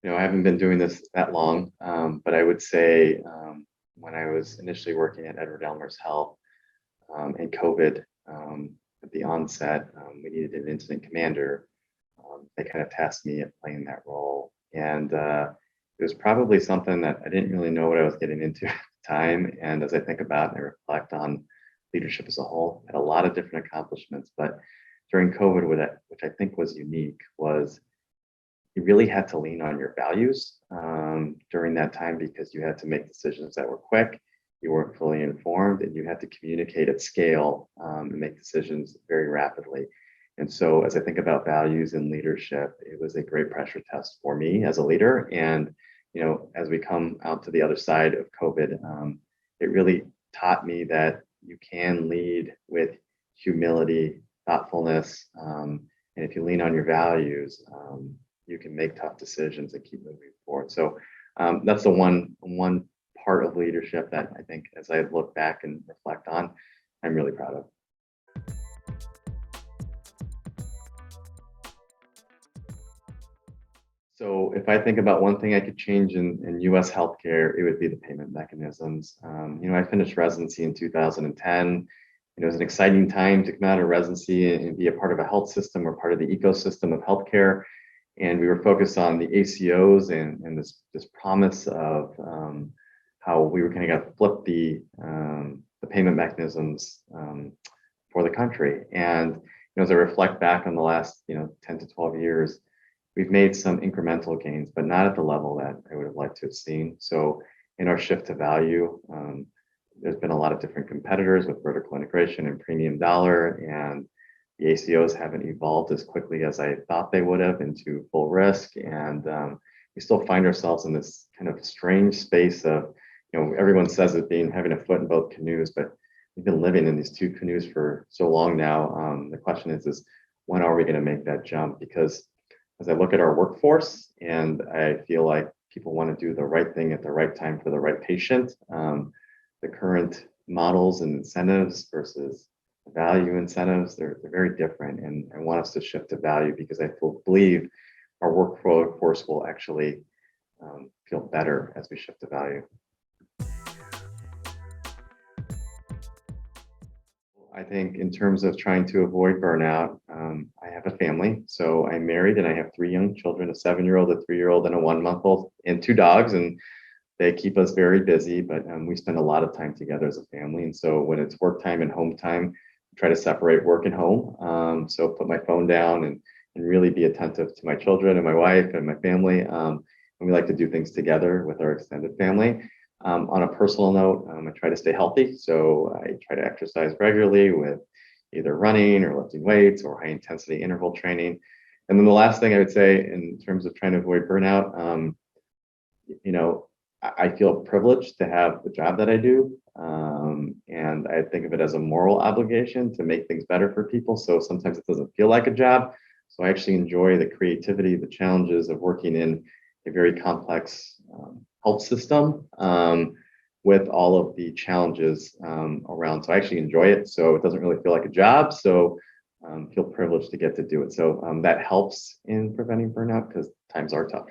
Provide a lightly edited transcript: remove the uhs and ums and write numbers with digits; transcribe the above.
I haven't been doing this that long, but I would say when I was initially working at Edward Elmer's Health and COVID, at the onset, we needed an incident commander. They kind of tasked me at playing that role. And it was probably something that I didn't really know what I was getting into at the time. And as I think about and I reflect on leadership as a whole, had a lot of different accomplishments. But during COVID, which I think was unique, was you really had to lean on your values during that time because you had to make decisions that were quick, you weren't fully informed, and you had to communicate at scale and make decisions very rapidly. And so, as I think about values and leadership, it was a great pressure test for me as a leader. And as we come out to the other side of COVID, it really taught me that you can lead with humility, thoughtfulness, and if you lean on your values, you can make tough decisions and keep moving forward. So that's the one part of leadership that I think, as I look back and reflect on, I'm really proud of. So if I think about one thing I could change in U.S. healthcare, it would be the payment mechanisms. I finished residency in 2010. It was an exciting time to come out of residency and be a part of a health system or part of the ecosystem of healthcare. And we were focused on the ACOs and this promise of how we were going to flip the payment mechanisms for the country. And as I reflect back on the last 10 to 12 years, we've made some incremental gains, but not at the level that I would have liked to have seen. So in our shift to value, there's been a lot of different competitors with vertical integration and premium dollar, and the ACOs haven't evolved as quickly as I thought they would have into full risk. And we still find ourselves in this kind of strange space of, everyone says it being having a foot in both canoes, but we've been living in these two canoes for so long now. The question is when are we going to make that jump? Because as I look at our workforce and I feel like people want to do the right thing at the right time for the right patient, the current models and incentives versus value incentives, they're very different. And I want us to shift to value because I believe our workforce will actually feel better as we shift to value. I think in terms of trying to avoid burnout, I have a family. So I'm married and I have three young children, a 7-year-old, a 3-year-old, and a 1-month-old, and 2 dogs. And they keep us very busy, but we spend a lot of time together as a family. And so when it's work time and home time, I try to separate work and home. So put my phone down and really be attentive to my children and my wife and my family. And we like to do things together with our extended family. On a personal note, I try to stay healthy. So I try to exercise regularly with either running or lifting weights or high intensity interval training. And then the last thing I would say in terms of trying to avoid burnout, I feel privileged to have the job that I do. And I think of it as a moral obligation to make things better for people. So sometimes it doesn't feel like a job. So I actually enjoy the creativity, the challenges of working in a very complex health system with all of the challenges around. So I actually enjoy it. So it doesn't really feel like a job. So feel privileged to get to do it. So that helps in preventing burnout because times are tough.